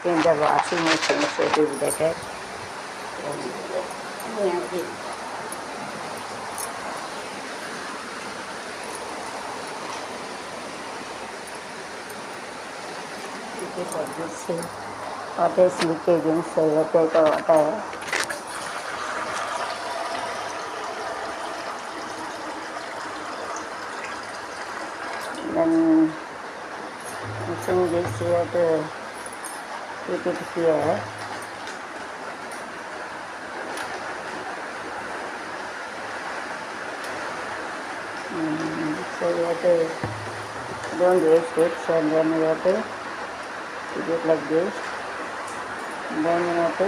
In the washing machine, so it is better. Yeah, because of this water is leakage inside, water. Then mixing this, you have to keep it here. So you have to, don't waste it, so then you have to keep it like this. And then you have to,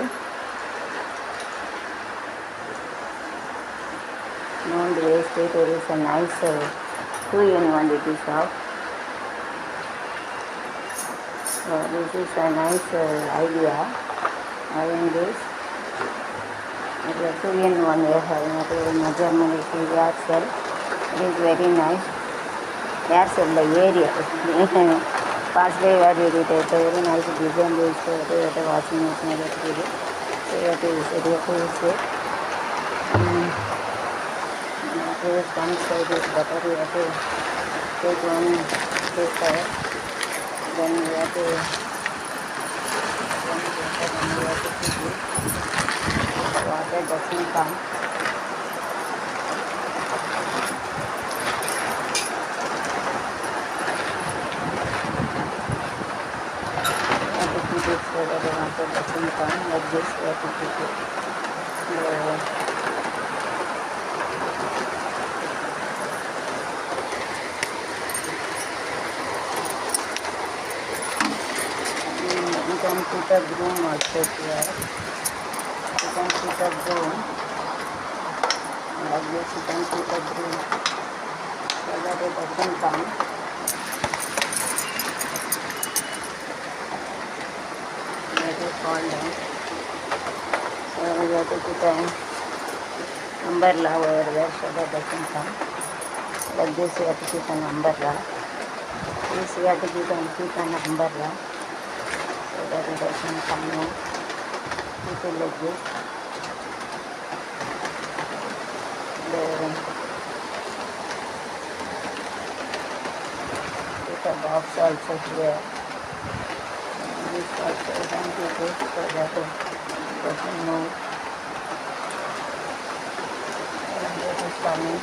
don't waste it, it is a nice 2-in-1 it is of. So this is a nice idea, having this. It is 2-in-1 we are having a measurement, it is air cell. It is very nice. Air cell the area. Past day where we did it, very nice design is the washing machine. So that is it. This one side is better, we have to take one paper, then we have to keep it. Water doesn't come. We have to keep it so that the water doesn't come, like this we have to keep it. You can put a broom also here. You can put a broom. Like this you can put a broom so that it doesn't come. Let it fall down. So you have to put an umbrella over there so that it doesn't come. Like this you have to keep an umbrella. This you have to keep an umbrella. So that it doesn't come out. Keep it like this. Put a box also here. This also you can keep it so that it doesn't move. And this is coming.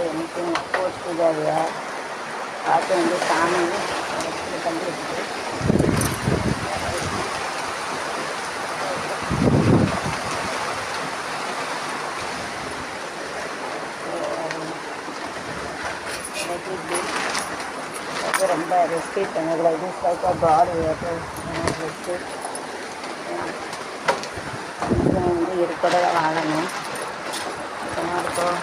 Anything opposed to the air, also in the farming, you can do it. Let it be. Also, ரொம்ப rest பண்ணக்கூடாது. Like this type of God we have to rest it. கொஞ்சம் இருக்கிறத வாழணும். இருக்கும்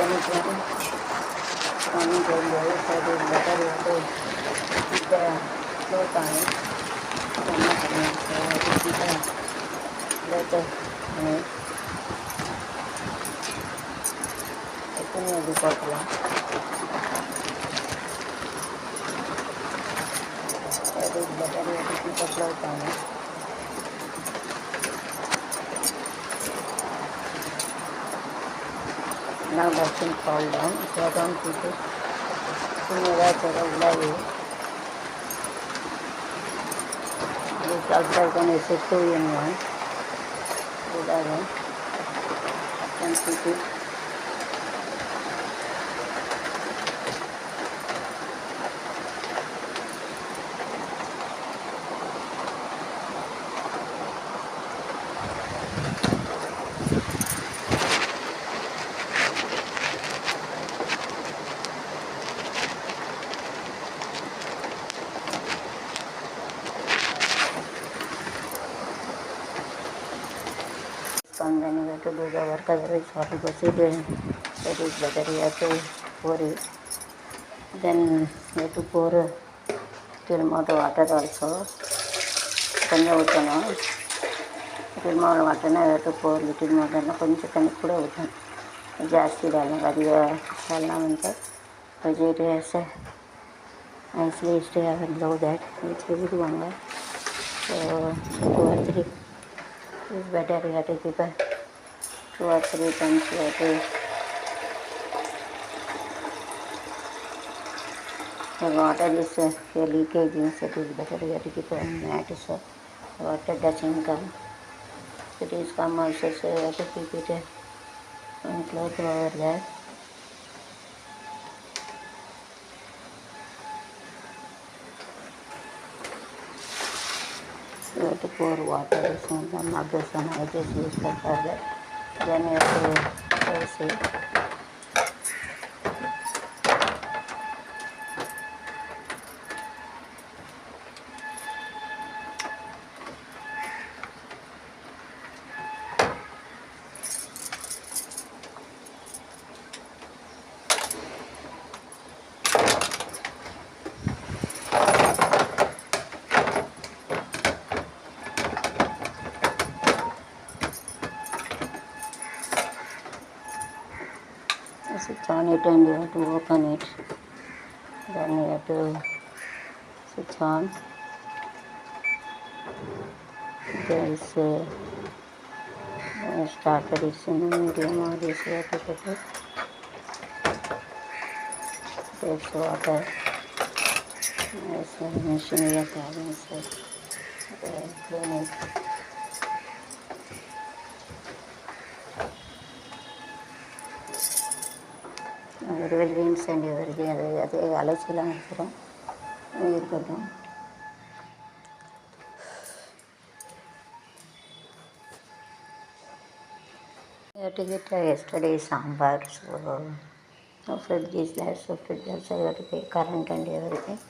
anything running to the other side is better. You have to keep the cloth on it. So I have to keep better on it. எத்தனை அது போட்டலாம். That is better. You have to keep the cloth on it. Now doesn't fall down, so I don't keep it. This also can is a 2-in-1. Can keep it. you have to do the work, otherwise what you proceed, that is better. You have to pour it. Then you have to pour little more water also. கொஞ்சம் ஊற்றணும். little more water you have to pour little more கொஞ்சம் தண்ணி கூட ஊற்றணும். ಜಾಸ್ತಿ डालना अधिक डालना मतलब vegetarians nicely stay and love that which we do on that. So 2 or 3 is better. You have to keep 2 or 3 times. You have to the water is leakage means it is better. You have to keep a mat so water doesn't come. It is come also, so you have to keep it one cloth over that. You have to pour water, some of the sun I just use for that. Then you have to press it. Switch on it and you have to open it. Then you have to switch on. There is starter is in the medium or this you have to put it. There's water. There's a machine we have to have inside. Clean it. வெறுவல் beans and வருது அது அலசிலாம் இருக்கிறோம் இருக்கட்டும். To get yesterday sambar, so fridge is there, so fridge also you have to pay current and everything.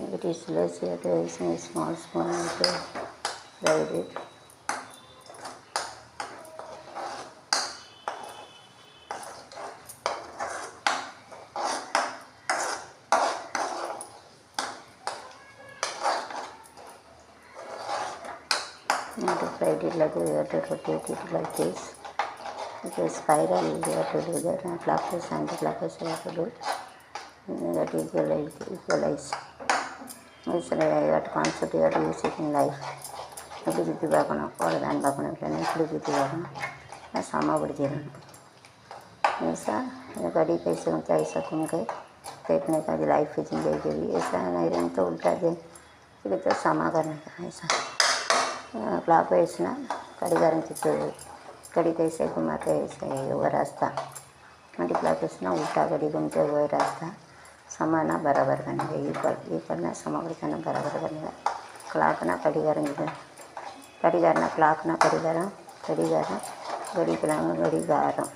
If it is less, you have to use a small spoon to fry it. You have to fry it like this, you have to rotate it like this. It is spiral, you have to do that, and clockwise, anti-clockwise you have to do it. That equalize. Yes, you have to concept, you have to use it in life. இப்படி சுற்றி பார்க்கணும், அவ்வளோதான் பார்க்கணும், இல்லைன்னா இப்படி சுற்றி பார்க்கணும், நான் சமப்படுத்திடணும். ऐसा कड़ी कैसे होता है ऐसा तुम के देखने का लाइफ जिंदगी के लिए ऐसा नहीं रहना तो उल्टा दे फिर तो समा करने का ऐसा क्लॉक वाइज ना कड़ीगारन तिप्पेది कड़ी कैसे घुमाते ऐसे वो रास्ता मल्टी क्लॉक वाइज ना उल्टा कड़ी घूमते हुए रास्ता समाना बराबर करने का इक्वल ना समावर करना बराबर करने का क्लॉक ना कड़ीगारन क्लॉक ना कड़ीगारन घड़ी घड़ीगारन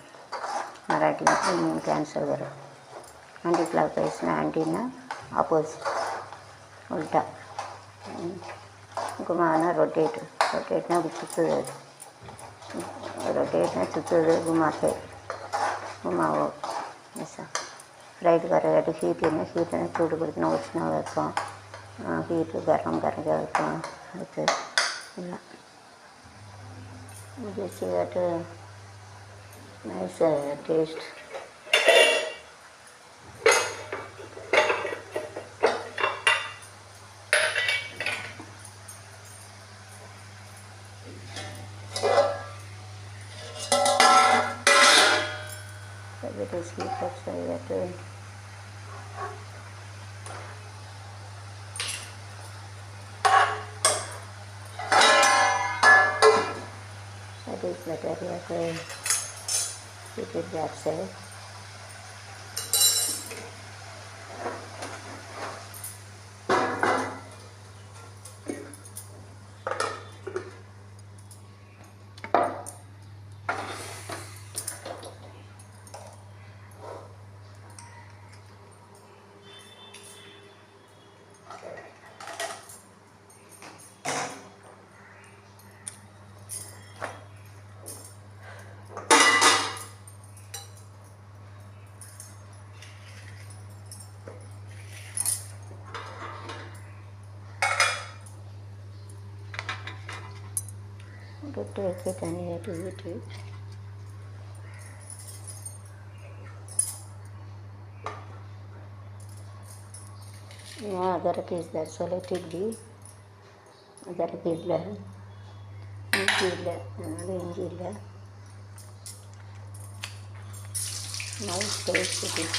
मराठी में कैंसल करो एंटी क्लॉक वाइज ना एंटी ना अपोजिट उल्टा घुमाना रोटेट ना चुत्तुदे घुमाओ ऐसा फ्राइड करेगा तो हीट चूड़ पड़ना वचना वेपम हीट गरम करके वेपम जैसे that nice taste. It is sweet also that is better that keep it that side. put it and you have to eat it. ಅದರಕ್ಕೆ ಇಲ್ಲ ಸೊಲೈಟ್ ಇಡ್ಲಿ ಅದರಕ್ಕೆ ಇಲ್ಲ ಇಂಚಿ ಇಲ್ಲ ಅದು ಇಂಚಿ ಇಲ್ಲ nice taste it is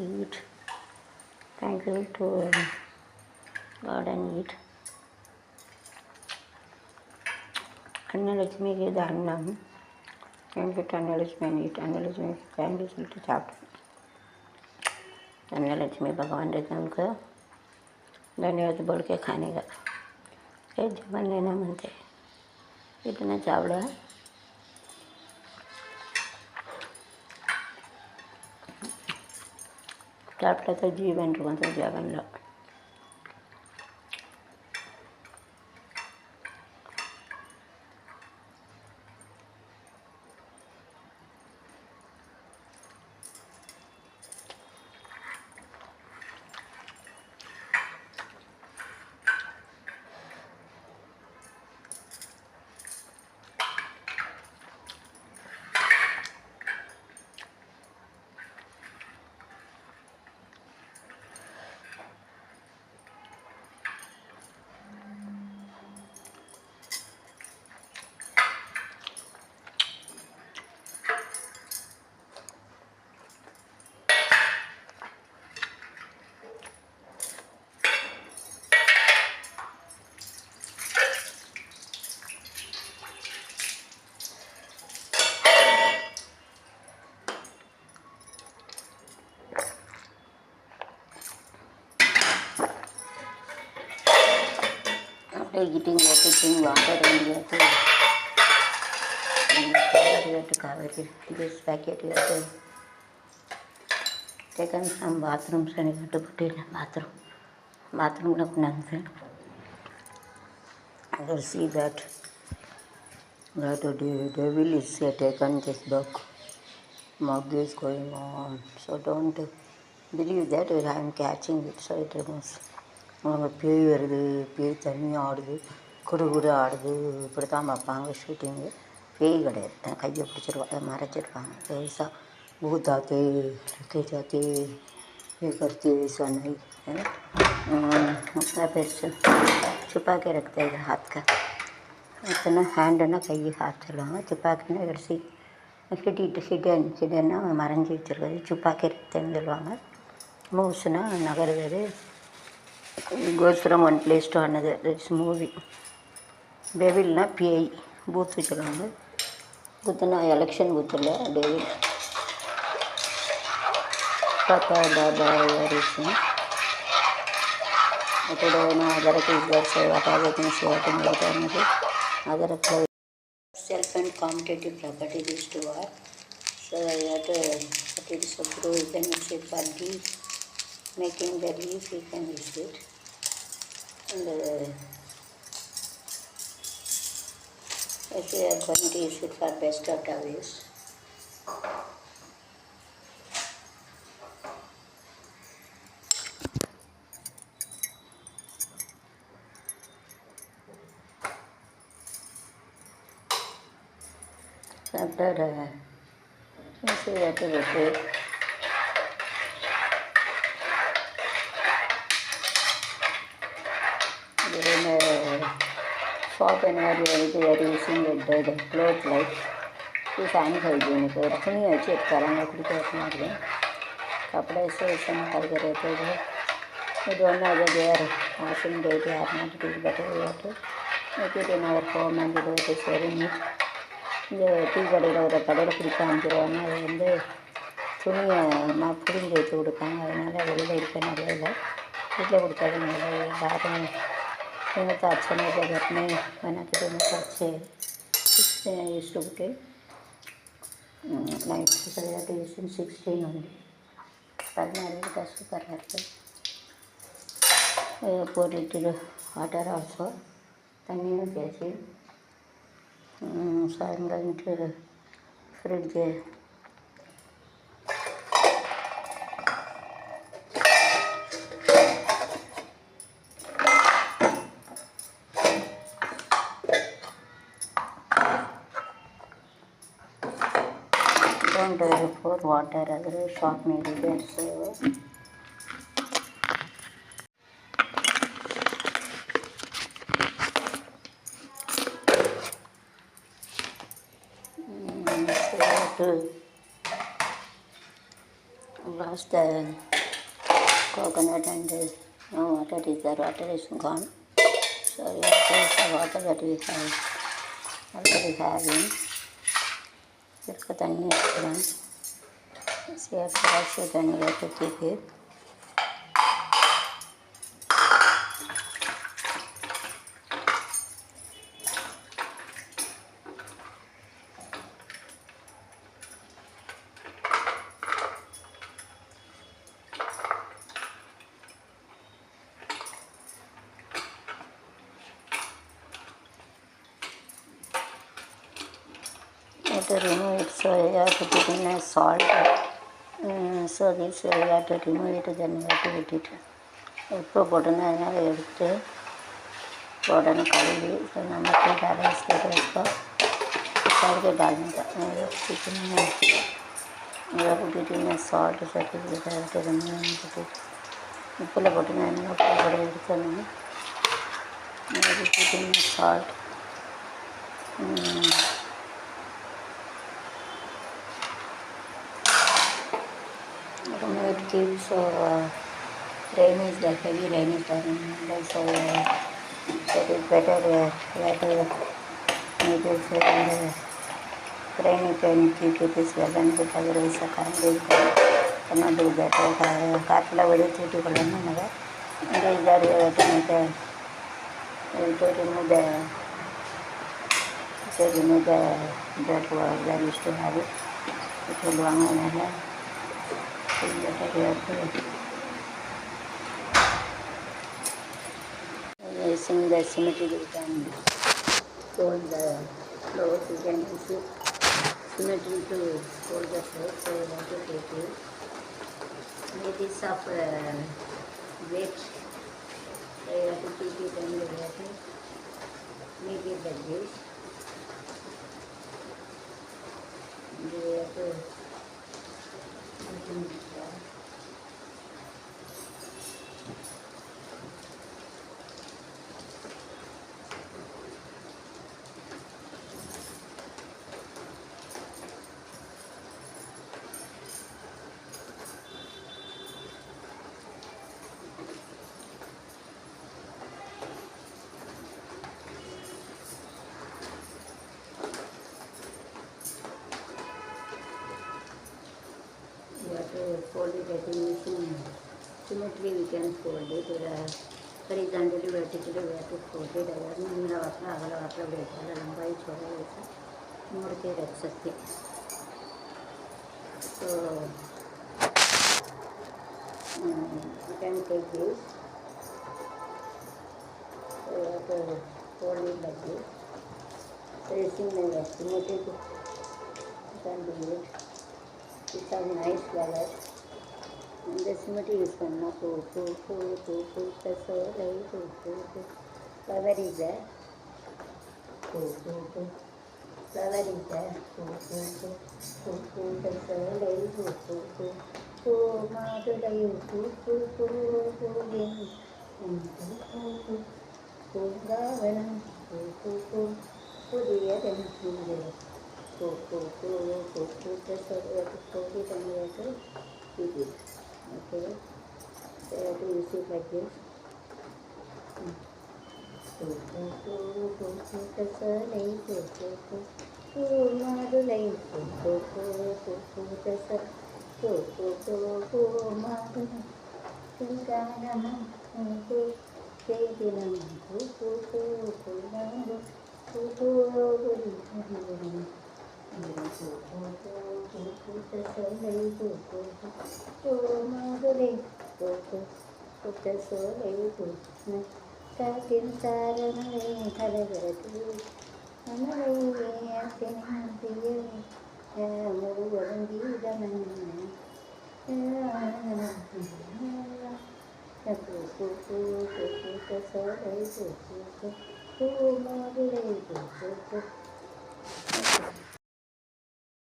eat. Thank you to God and eat. ಅನ್ನಲಕ್ಷ್ಮಿಗೆ ಇದು ಅನ್ನ ಹೇಳ್ಬಿಟ್ಟು ಅನ್ನಲಕ್ಷ್ಮಿ eat. ಅನ್ನಲಕ್ಷ್ಮಿ ಫ್ಯಾಮಿಲಿ சொல்லிட்டு சாப்பிட்டேன். अन्नलक्ष्मी भगवान रहते हैं उनको धन्यवाद बोल के खाने का ये जबन लेना मनते इतना चावड़ा चावड़ा तो जीवन रुकता जबन लो eating everything water and you have to cover it. This packet you have to taken some bathrooms and you have to put it in bathroom look nothing. I will see that the devil is taken this book. Mug is going on, so don't believe that I am catching it, so it removes. பேய் வருது பேய் தண்ணி ஆடுது குடு ஆடுது இப்படி தான் பார்ப்பாங்க ஷூட்டிங்கு பேய் கிடையாது கையை பிடிச்சிருவாங்க மறைச்சிருப்பாங்க பெருசாக भूत आते लेके जाते ये करते ऐसा नहीं है अपना फिर छुपा के रखते हैं हाथ का इतना हैंड ना कई हाथ चलवाएंगे छुपा के ना इधर से हिडन மறைஞ்சி வச்சுருக்காது छुपा के रखते हैं சொல்லுவாங்க மூவ்ஸ்னா நகருவது goes from one place to another. It's movie. Devilனா பேய் பூத்து சொல்லுவாங்க பூத்துனா எலெக்ஷன் பூத்தில் டெவில் பாப்பா பாபா வரிசை அதோட நான் அதற்கு வாட்டாக சேவாட்டு அதற்கு self and commutative property these two are. So I have to put it so grow then it's it for leaf making the leaf you can use it and if you are going to use it for best of the ways. After you see that you take in a shop and where you are using the cloth like this unhygienic रखनी है check कराना कुछ रखना है कपड़े से ऐसा करके रहते हैं ये दोनों अगर देर washing day they are not good but we have to make it in our home and do it is very neat. இந்த டீ கடையில் ஒரு கடையில் குடிக்க அனுப்பிடுவாங்க அது வந்து துணியை புரிஞ்சு வச்சு கொடுப்பாங்க அதனால் வெளியில் இருக்க நிறைய இல்லை வீட்டில் கொடுத்தாலும் நிறைய யாரும் எங்கள் தாச்சனை घरने बनाते थे मैं अच्छे इससे यूज टू के नाइट से जाते यूजिंग 16 only பதினாறு का super रहते pour it to water also தண்ணியும் பேசி so I'm going to fridge and pour water ಆದರೆ ಶಾಕ್ ನೀಡಿದೆ ಸೇವೆ to wash the coconut and no water is there, water is gone. So we have to use the water that we have already having. इसको तन्नी इस्तेमाल से थोड़ा सा तन्नी रखती है to remove it, so you have to put in a salt. So this you have to remove it, then you have to put it. எப்போ போட்டுன்னா அதனால் எடுத்து போடணும் கழுவி ஸோ நமக்கு ரைஸ் इसको करके डालने का புட்டிட்டு சால்ட் சர்டிஃபிகேட் remove உப்பில் போட்டுன்னா என்ன உப்பு கூட எடுக்கணும் புட்டிட்டு salt it keeps rain is like heavy rain is coming, so it is better that it is rainy can keep it is well and good otherwise cannot do that. காற்றில் வெடிச்சுட்டு கொள்ளணும் நம்ம and is that we have to make a to remove the that that used to have it சொல்லுவாங்க அதனால் using the symmetry we can hold the clothes, we can use symmetry to hold the clothes, so we have to take it. It is of weight, so you have to keep it and you have to make it like this. And you have to fold it at symmetry we can fold it horizontally vertically we have to fold it अगर नीला वापला अगला वापला बैठा लंबाई छोड़ा वैसा मोड़ के रख सकते so you can take this so you have to fold it like this facing the symmetry you can do it. It's a nice flower. And the symmetry is one more flower is there. Flower is there. Okay, so I have to use it like this.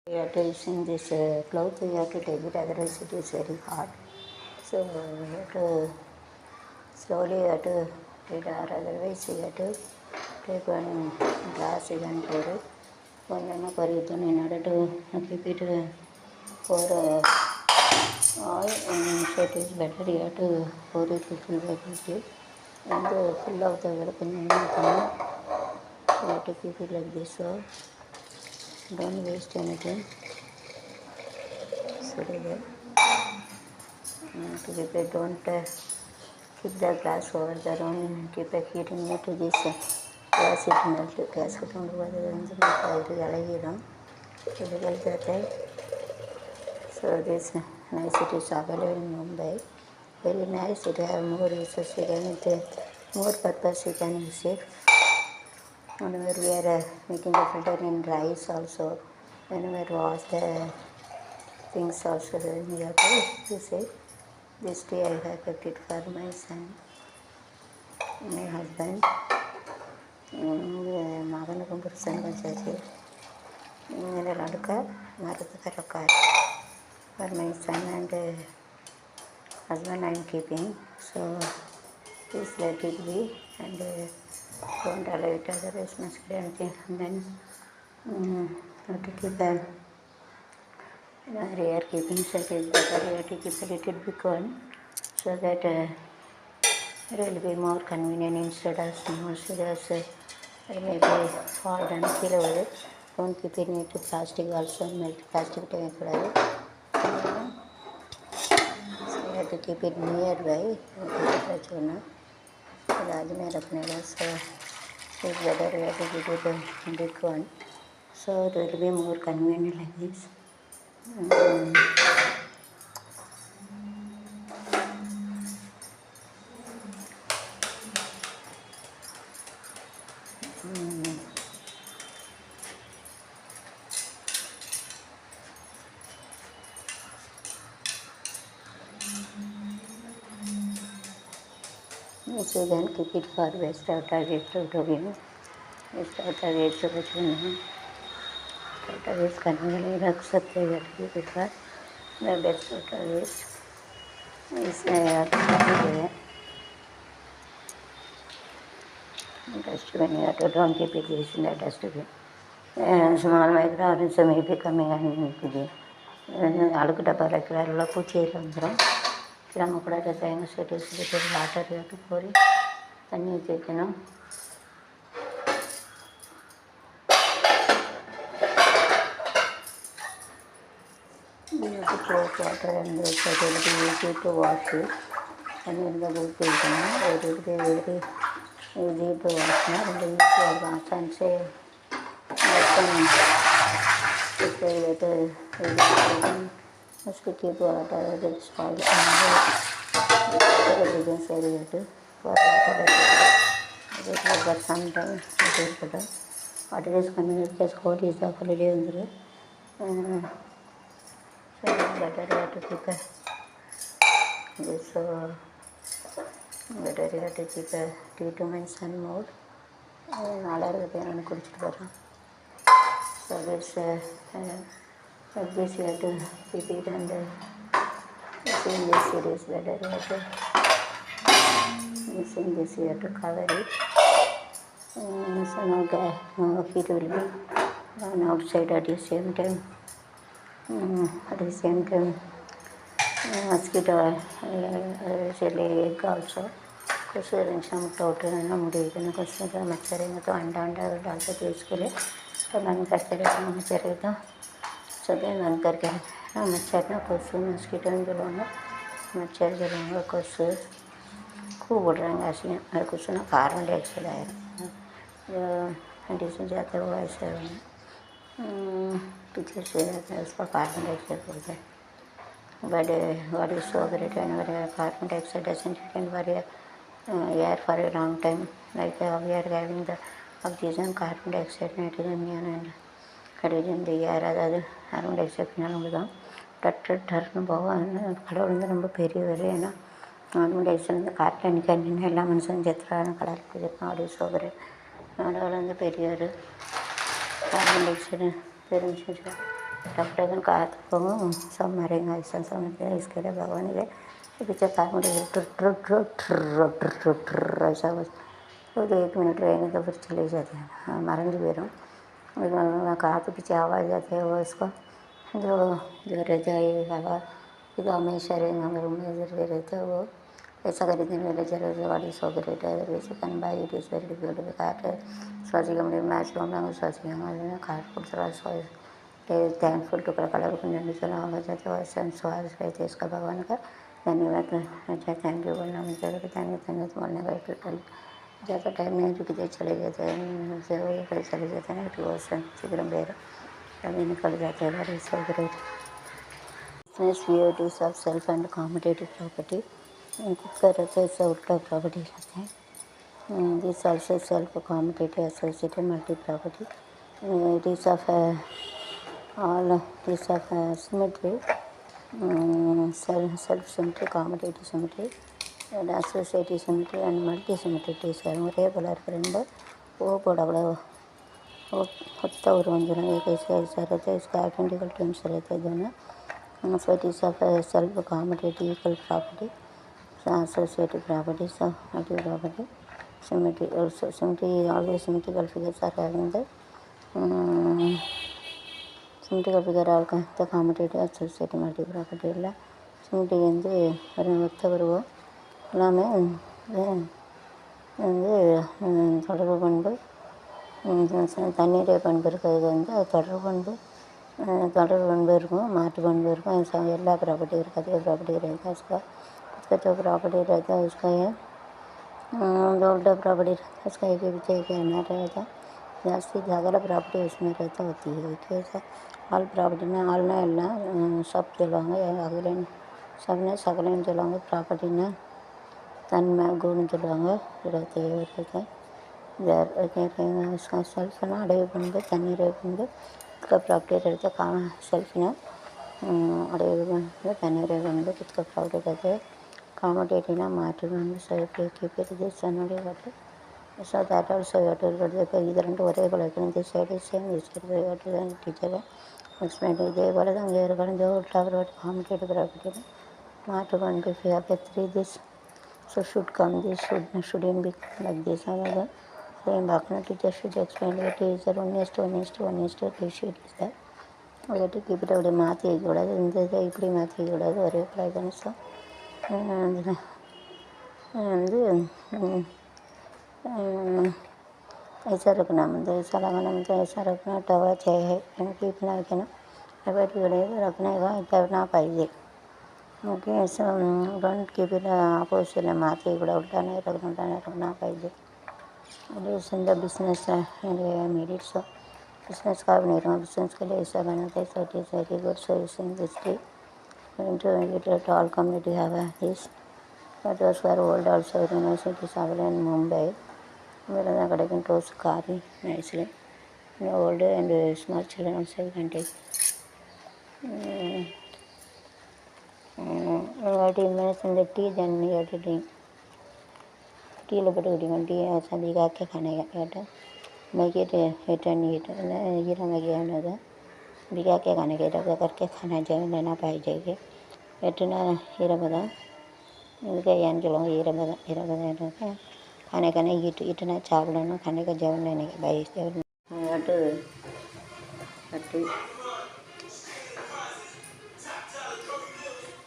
You have to using this cloth, you have to take it, otherwise it is very hard. So you have to slowly you have to take it, or otherwise you have to take one glass and pour it. Pour it in order to keep it for oil, and so it is better you have to pour it full by and full of the welcome. You have to keep it like this, so don't waste anything. So that to keep it, don't keep the glass over the room, keep it heating it to this gas, it melt gas don't over the iron. So that so this nice, it is available in Mumbai. Very nice, it have more uses, you can more purpose, you can use it. Whenever we are making the filter in rice also, whenever wash the things also, we have to use it. This day I have kept it for my son, my husband, மகனுக்கும் புருஷனுக்கும் வச்சாச்சு. இதில் நடுக்க மரத்துக்கு ரக்கார் for my son and husband I am keeping. So please let it be and don't allow it, otherwise must be anything. And then have to keep another air keeping, so it is better you have to keep a little big one, so that it will be more convenient instead of small serious maybe fall down kill over it. Don't keep it into plastic also, melt plastic tegakoodadu. So you have to keep it nearby. Prachuna raj mein rakhne ka, so it's better you have to keep it a big one, so it will be more convenient like this. So then keep it for waste out target to again. Waste out target to कुछ नहीं, waste करने के लिए रख सकते हैं, keep it for the best out target. इसमें यार है dustbin, you have to don't keep it in the dustbin. Small microorganisms may be coming and அழுக்கு டப்பாவில் வைக்கிறதுல பூச்சியில் வந்துடும். கிளம்பக்கூடாது தேங்காய் செடி சொல்லிட்டு வாட்டர் எடுத்து போய் தண்ணி ஊற்றி வைக்கணும். Coke water and easy to wash it. தண்ணி இருந்தால் ஊற்றி வைக்கணும். வெரி easy to wash, ரொம்ப ஈஸியாக இருக்கும். சன்ஸே must keep water that is spoiled and region area to for water but sometimes it is better. Water is coming because cold is the holiday under so better you have to keep this better you have to keep a 2 to my son mode நாலாவது பேர் குடிச்சிட்டு போகிறோம். So this like this you have to keep it and in this series better you have to in this you have to cover it. So now heat will be on outside at the same time. Mosquito lay egg also. कुछ रिंगसा मुट्टा उठना मुड़ी कुछ मच्छर तो अंडा डालते थे, इसके लिए तो बंद करके रखना मच्छर तो सभी बंद करके रखना. मच्छर ना कोसू मस्कीटो जलाऊँगा, मच्छर जलाऊँगा, कोसू खूब उड़ रहेंगे. असली हर कुछ ना कार्बन डाइऑक्साइड आया जो कंडीशन जाता है वो ऐसा पीछे से जाता है, उसका कार्बन डाइऑक्साइड बोलते हैं. But what is so great whenever carbon dioxide doesn't get very air for a long time, like we are having the oxygen, carbon dioxide, nitrogen, and hydrogen, the air அதாவது carbon di oxide பின்னால் தான் turn போகும். கடவுள் வந்து ரொம்ப பெரியவர். ஏன்னா carbon di oxide வந்து காட்டில் நிற்க எல்லா மனுஷனும் செத்துறாங்க, கடலுக்கு போயிருக்கான். அப்படி சோகர் கடவுள் வந்து பெரியவர். கார்பன் டை ஆக்சைடு தெரிஞ்சு टक टकन कहा तो सब मरेंगे ऐसा समझते हैं। इसके लिए भगवान के पीछे कार्बन ऐसा बस तो 1 मिनट रहेंगे तो फिर चले जाते हैं। हाँ मरेंगे बेरों कहा तो पीछे आवाज़ आती है वो इसको जो रहता है हवा ಇದು हमेशा रहेंगे रूम में इधर रहता है वो ऐसा कर दिन मेरे जरूर वाली सौकर्य basic and by it is very difficult to cut स्वासी कमरे मैच होंगे स्वासी हमारे काट कुछ थैंकफुल टू कलर को चला हो जाता है वैसे स्वास रहते इसका भगवान का धन्यवाद अच्छा थैंक यू बोलना मुझे थैंक यू बोलने का टोटल ज़्यादा टाइम नहीं रुकते चले जाते हैं चले जाते हैं तो शीघ्र बेर अभी निकल जाते हैं बड़े सौकर्य Business views of self and commutative property. कुछ रहते हैं ऐसा उल्टा प्रॉपर्टी रहते हैं. This also self commutative associated multi property. It is of all is of symmetry, self symmetry, commutative symmetry, and associative symmetry and multi symmetry. It is ஒரே போல இருக்கிற ரெண்டு ஓ போட அவ்வளோ होता और वंजना एक ऐसा रहता है. इसका आइडेंटिकल टर्म्स रहते हैं दोनों. So it is of a self-commutative equal property, so associative property, so multi property, symmetry. Also symmetry, always symmetrical figures are having the symmetrical figure all the commutative associative multi property ಇಲ್ಲ symmetry வந்து ஒத்த வருவோம் எல்லாமே வந்து தொடர்பு பண்பு தண்ணீரை பண்பு இருக்கிறது வந்து அது தொடர்பு பண்பு இருக்கும் மாற்று பண்பு இருக்கும் எல்லா ப்ராपर्टी இருக்காது ப்ராपर्टी रहेगा उसका उसका जो प्रॉपर्टी रहता है उसका ये जो उल्टा प्रॉपर्टी रहता है उसका एक ही पीछे एक आना रहता है जास्ती ज़्यादा प्रॉपर्टी उसमें रहता होती है कैसा ஆல் ப்ராப்பர்ட்டினா ஆல்னா எல்லாம் சப் சொல்லுவாங்க அகலன் சப்னா சகலன்னு சொல்லுவாங்க ப்ராப்பர்ட்டினா தன்மை குணம் சொல்லுவாங்க இருபத்தி செல்ஃப்னா அடைவு பண்பு தண்ணீரை பண்பு इसका प्रॉपर्टी रहता है काम सेल्फ ना अड़े तनीरे बंद इसका प्रॉपर्टी रहता है कॉमोडेटिव ना मार्ट बंद सेल्फ की फिर दिस अनोडे वाटर ऐसा that also you have to रहता है इधर ரெண்டு ஒரே போல இருக்கு this side is same this side you have to teacher explain இதே போல தான் இங்க இருக்கணும் जो उल्टा कॉमोडेटिव प्रॉपर्टी ना मार्ट बंद फिर आप 3 this so should come this shouldn't be like this another same Bhakna teacher should explain it is 1:1:1:2 sheet is that அதட்டு இப்படி அப்படி மாற்றி வைக்கக்கூடாது இந்த இதை இப்படி மாற்றி வைக்கக்கூடாது ஒரே ப்ராய்கன்ஸும் வந்து ऐसा रखना मतलब ऐसा लगाना मतलब ऐसा रखना टवा चाहे इतना வைக்கணும் எப்படி கிடையாது रखने का करना पाइए ओके ऐसा डोंट कीप इट अपोजिट माற்றி கூட उल्टा रखना पाइए இந்த பிஸ்னஸ் மெடிட் ஸோ बिजनेस का नहीं बिजनेस के लिए ऐसा बनाते हैं so it is very good so इस industry to all community have this but those were old also universities are in Mumbai where the கிடைக்கும் டோஸ் காரி nicely old and small children also you can take what you mentioned the tea then you have to drink tea लो बड़े उड़ी मंडी ऐसा दिखा के खाने का बेटा मैगी हेट नहीं हेट ये ना मैगी है ना तो दिखा के खाने के डब्बा करके खाना चाहिए लेना पाई जाएगी बेटना ये रबदा इनके यान चलो ये रबदा खाने का नहीं इतना चावल ना खाने का जवन लेने के भाई अटू अटू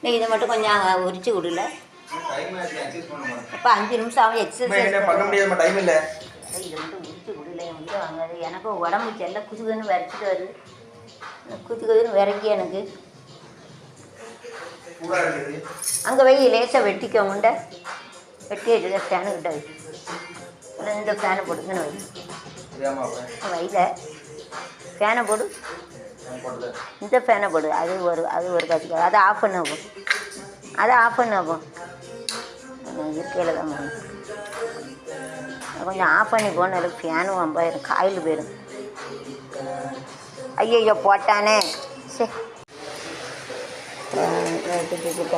नहीं इधर मटो கொஞ்சம் உரிச்சு விடல இப்போ 5 நிமிஷம் அவன் எக்ஸசைஸ் பண்ண முடியாது டைம் இல்லை இது மட்டும் உரிச்சு விடல வந்து வாங்காது எனக்கு உடம்பு செல்ல குதுகுன்னு விரைச்சிட்டு வருது குதுகுன்னு விரைக்கி எனக்கு அங்கே வை லேசாக வெட்டிக்கோங்கண்ட வெட்டி வச்சுக்க ஃபேனு கிட்ட வை இந்த ஃபேனை போடுங்கன்னு வை வைல ஃபேனை போடு இந்த ஃபேனை போடு அது ஒரு காட்சி அதை ஆஃப் பண்ண ஆகும் அதை ஆஃப் பண்ண ஆகும் இருக்கையில் தான் கொஞ்சம் ஆஃப் பண்ணி போன எனக்கு ஃபேனும் வம்பாயிரும் காயில் போயிடும் ஐயோ போட்டானே சரி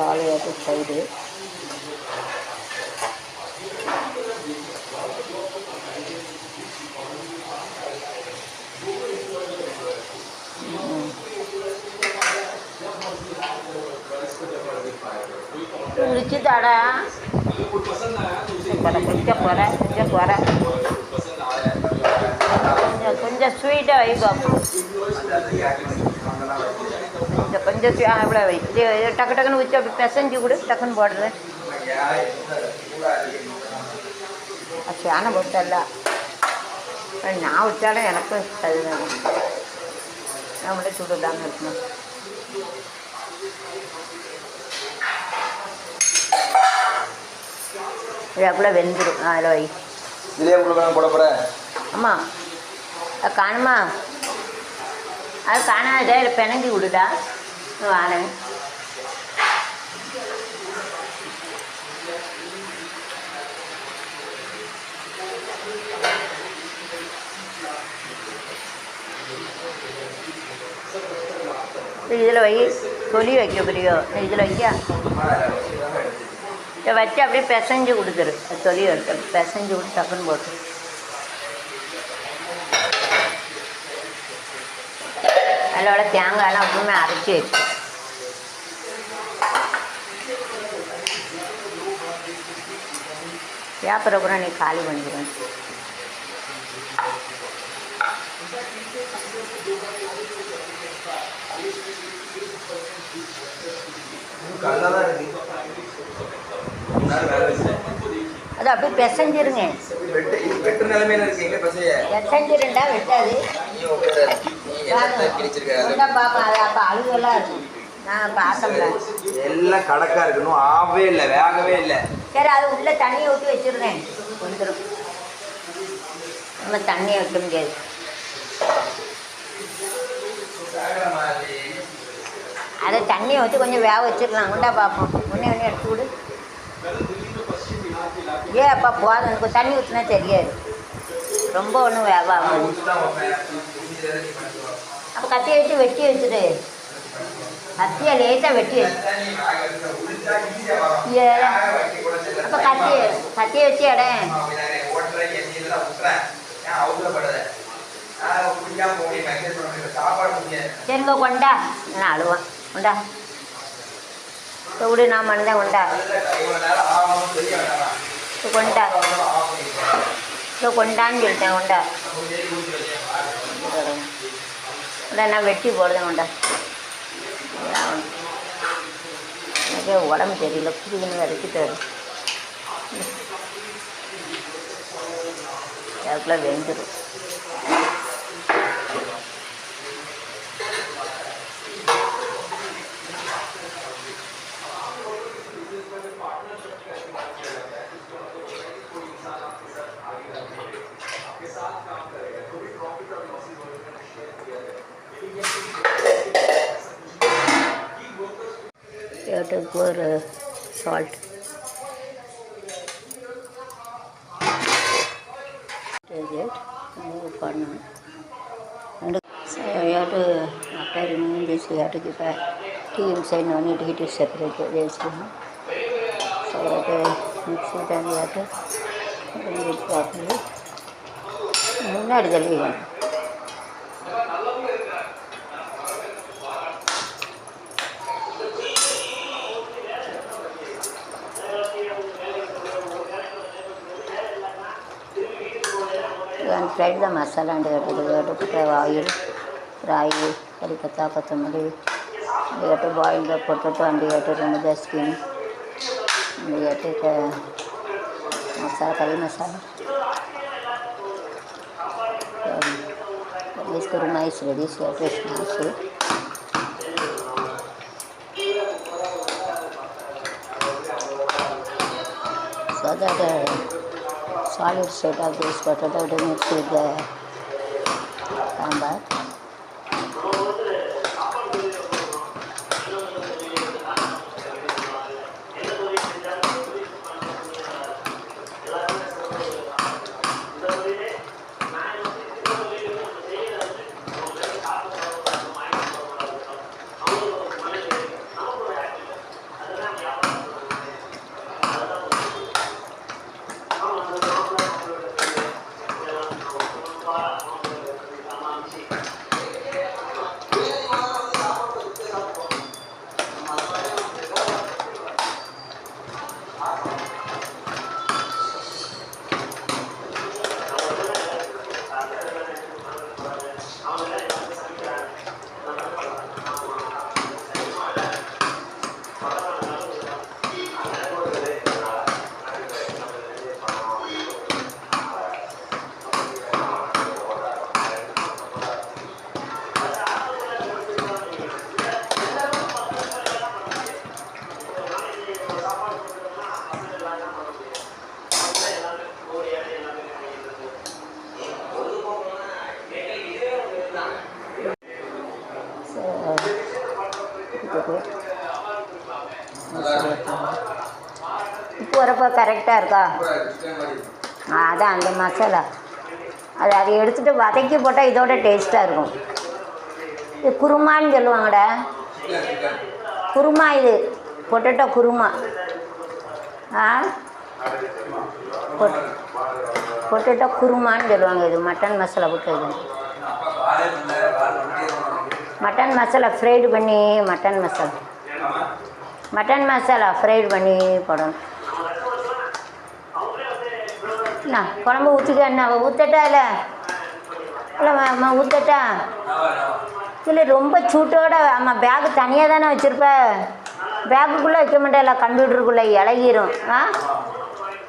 ஆள் ஏற்று சைடு தாடா கொஞ்சம் குறை கொஞ்சம் ஸ்வீட்டாக வை பாப்போம். கொஞ்சம் இவ்வளோ வை. இது டக்கு டக்குன்னு ஊற்றி அப்படி பிசைஞ்சு கொடு. டக்குன்னு போடுறேன். சேனை போட்டல நான் விட்டாலும் எனக்கு அது வேணும். நம்மளே சுடுதாங்க இருக்கணும். இது அப்படியே வெந்துடும். அதில் வை. போட போகிறேன். ஆமாம் அது காணுமா? அது காணாத இல்லை பிணைஞ்சி விடுடா. வானேன் இதில் வை. சொல்லி வைக்க புரியோ இதில் வைக்க வச்சு அப்படியே பிசைஞ்சு கொடுத்துரு. சொல்லி வைக்க பிசைஞ்சு விட்டு டக்குன்னு போட்டு அதோட தேங்காயெல்லாம் எப்பவுமே அரைச்சி வச்சு வியாபாரம் கூட நீ காலி பண்ணிடுவேன். அது அப்படியே பிசைஞ்சிருங்க. பிசைஞ்சிருண்டா வெட்டாது. பாப்பா அது அப்போ அழுகெல்லாம் இருக்கும். நான் பாசம்ல எல்லாம் கடக்கா இருக்கணும். ஆகவே இல்லை, வேகவே இல்லை. சரி அது உள்ள தண்ணியை ஊற்றி வச்சிருந்தேன். வந்துடும். நம்ம தண்ணியை வைக்க முடியாது. அதை தண்ணியை வச்சு கொஞ்சம் வேக வச்சிடலாம். உண்டா பார்ப்போம். ஒன்றே எடுத்து விடு. அப்பா போதும். எனக்கு தண்ணி ஊற்றினா தெரியாது. ரொம்ப ஒன்றும் வேகாகும். அப்போ கத்தியை வச்சு வெட்டி வச்சுடு. கத்தியை லேசாக வெட்டி வச்சு அப்போ கத்தியை வச்சு இடம் சரிங்க கொண்டா. நான் அழுவான். உண்டா விடு. நான் மனதான் கொண்டா கொண்டா கொண்டான்னு சொல்லிட்டேன். கொண்டா இல்லை நான் வெட்டி போடுறேன். கொண்டா எனக்கே உடம்பு தெரியல. புதுன்னு வரைக்கிட்டாரு. அதுக்குள்ளே வெந்துடும். You have to pour salt. Take it and move on. And so you have to, after removing this, you have to keep a tea inside. No need to heat it separately. This, so you have to mix it and you have to bring it properly. Not the leaven. And fried the masala and you have to put oil, fry, curry patta, kothumari. You have to boil the potato and you have to remove the skin. And you have to take masala, curry masala. This kurma is ready, so you have to smash it. So that solid state of this potato to mix with the sambar. இப்போ கரெக்டாக இருக்கா? அதான் அந்த மசாலா அதை எடுத்துகிட்டு வதக்கி போட்டால் இதோட டேஸ்ட்டாக இருக்கும். இது குருமான்னு சொல்லுவாங்கடா. குருமா இது பொட்டேட்டோ குருமா. பொட்டேட்டோ குருமான்னு சொல்லுவாங்க. இது மட்டன் மசாலா போட்டு இது மட்டன் மசாலா ஃப்ரைடு பண்ணி மட்டன் மசாலா ஃப்ரைடு பண்ணி போடணும். என்ன குழம்பு ஊற்றிக்க? என்ன ஊற்றட்டா? இல்லை ஊற்றட்டா? இல்லை ரொம்ப சூட்டோட. ஆமாம், பேக்கு தனியாக தானே வச்சுருப்ப. பேக்குக்குள்ளே வைக்க மாட்டேல, கம்ப்யூட்டருக்குள்ளே இலகிரும்.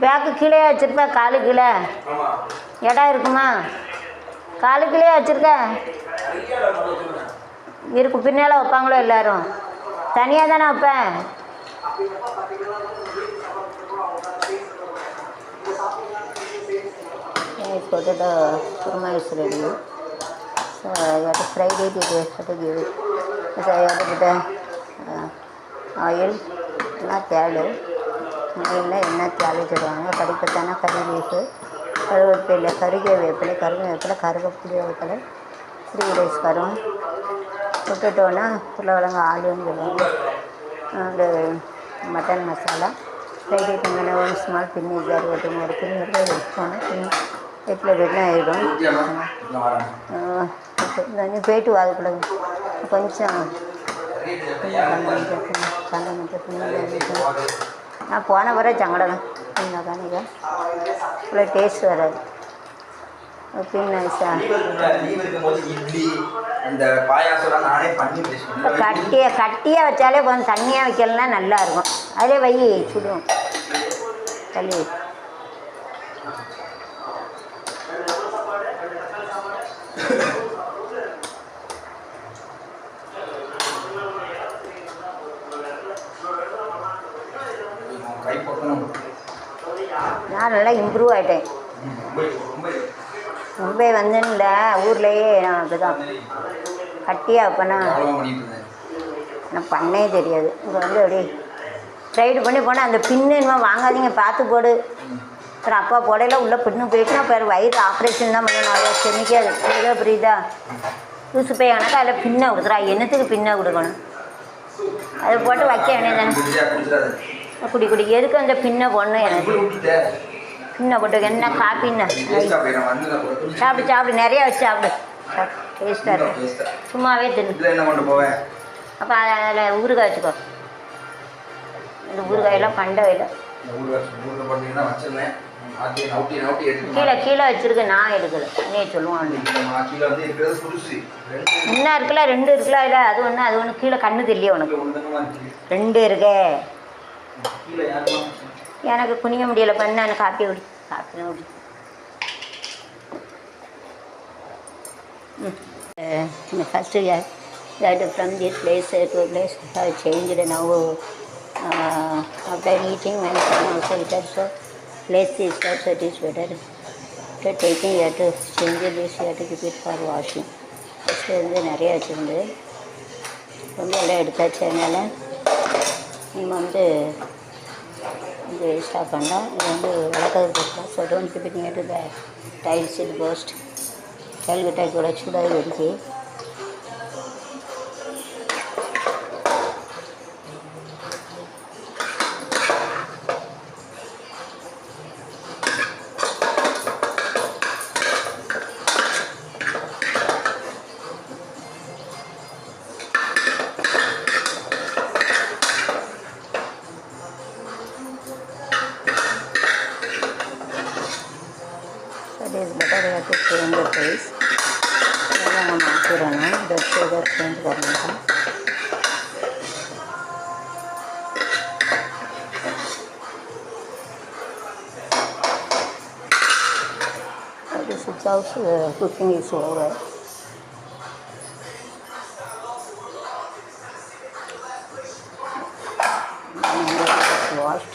பேக்கு கீழே வச்சுருப்ப, காலு கீழே இடம் இருக்குமா? காலு கீழே வச்சுருக்க இருக்கும். பின்னால் வைப்பாங்களோ எல்லோரும்? தனியாக தானே வைப்பேன். Potato kurma is ready. So I have to fry it. I have to give it. So I have to put oil. Not தேடு இல்லை என்ன தேவை சொல்லுவாங்க. கறிப்பத்தானா கறி லீஃபு, கருவேப்பிலை, கருவேப்பிலை, கருவேப்பிலை, ஃப்ரீ ரைஸ் வரும். பொட்டேட்டோனா உருளைக்கிழங்கு ஆலுன்னு சொல்லுவாங்க. அந்த மட்டன் மசாலா ஃப்ரைட் ஐட்டம் ஒரு ஸ்மால் பின்னி ஜார் ஓட்டும். ஒரு பின்னி எடுத்துக்கோணும். பின்னி வீட்டில் வெள்ளம் ஆகிடும். நீ போயிட்டு அதுக்குள்ள கொஞ்சம் நான் போன வர சங்கடம் காணிக்க இவ்வளோ டேஸ்ட் வராது. கட்டியாக வச்சாலே கொஞ்சம் தண்ணியாக வைக்கலன்னா நல்லாயிருக்கும். அதிலே வை சுடும் தள்ளி. நான் நல்லா இம்ப்ரூவ் ஆகிட்டேன். மும்பை வந்துன்னுல ஊர்லேயே நான் அப்படிதான் கட்டியாக வைப்பேன்னா நான் பண்ணே தெரியாது. இங்கே வந்து அப்படியே ஃப்ரைடு பண்ணி போனால் அந்த பின்னு இன்னும் வாங்காதீங்க, பார்த்து போடு. அப்புறம் அப்பா போடையில் உள்ளே பின்னு போயிட்டுனா அப்புறம் வயிறு ஆப்ரேஷன் தான் பண்ணணும். அதை செமிக்காது. புரியுதா புரியுதா? லூசு போய் கணக்கா அதில் பின்னை கொடுக்குறா. என்னத்துக்கு பின்னை கொடுக்கணும்? அதை போட்டு வைக்க வேண்டியதானே. குடி எதுக்கு அந்த பின்னை போடணும்? எனக்கு பின்னை போட்டு என்ன காப்பின்னு சாப்பிடு நிறையா வச்சு சாப்பிடு. டேஸ்ட்டாக இருக்கும். சும்மாவே தின்னு. அப்போ அதில் ஊறுகாய் வச்சுக்கோ. இந்த ஊறுகாயெல்லாம் பண்டவையில் கீழே வச்சுருக்கு. நான் எடுக்கலை. நீ சொல்லுவான் இன்னும் இருக்குல்ல, 2 இருக்குல்ல. இல்லை அது ஒன்று கீழே கண்ணு தெரியல உனக்கு. 2 இருக்கே. எனக்கு குனிய முடியலை. பண்ண எனக்கு காப்பி குடி. First that from this place to a place have changed now. After eating my son also it also place is also it is better. After taking you have to change this, you have to keep it for washing. First வந்து நிறைய வச்சுருந்து ரொம்ப எல்லாம் எடுத்தாச்சு. அதனால் நம்ம வந்து இது வேஸ்ட்டாக பண்ணோம். இது வந்து விளக்கிறது போட்டோம். So don't keep it near to the tiles. It post tile கட்டாய் கூட சூடாக வெடிச்சு it is better you have to change the place. நம்ம மாற்றிடணும். டஸ்ட் இதை சேஞ்ச் பண்ணணும். This is also cooking is over. Washed.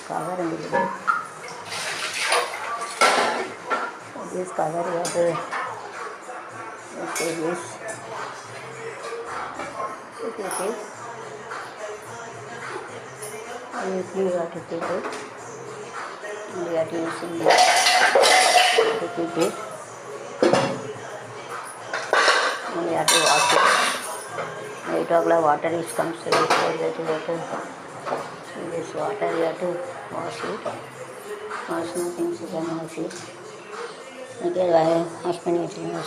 Cover and this cover you have to take this. Look at this. You have to take it. We are using this. Look at this. We have to wash it. 8 o'clock water is comes to this, so that you have to, this water you have to wash it. Wash nothing, you can wash it. Okay, I husband is in the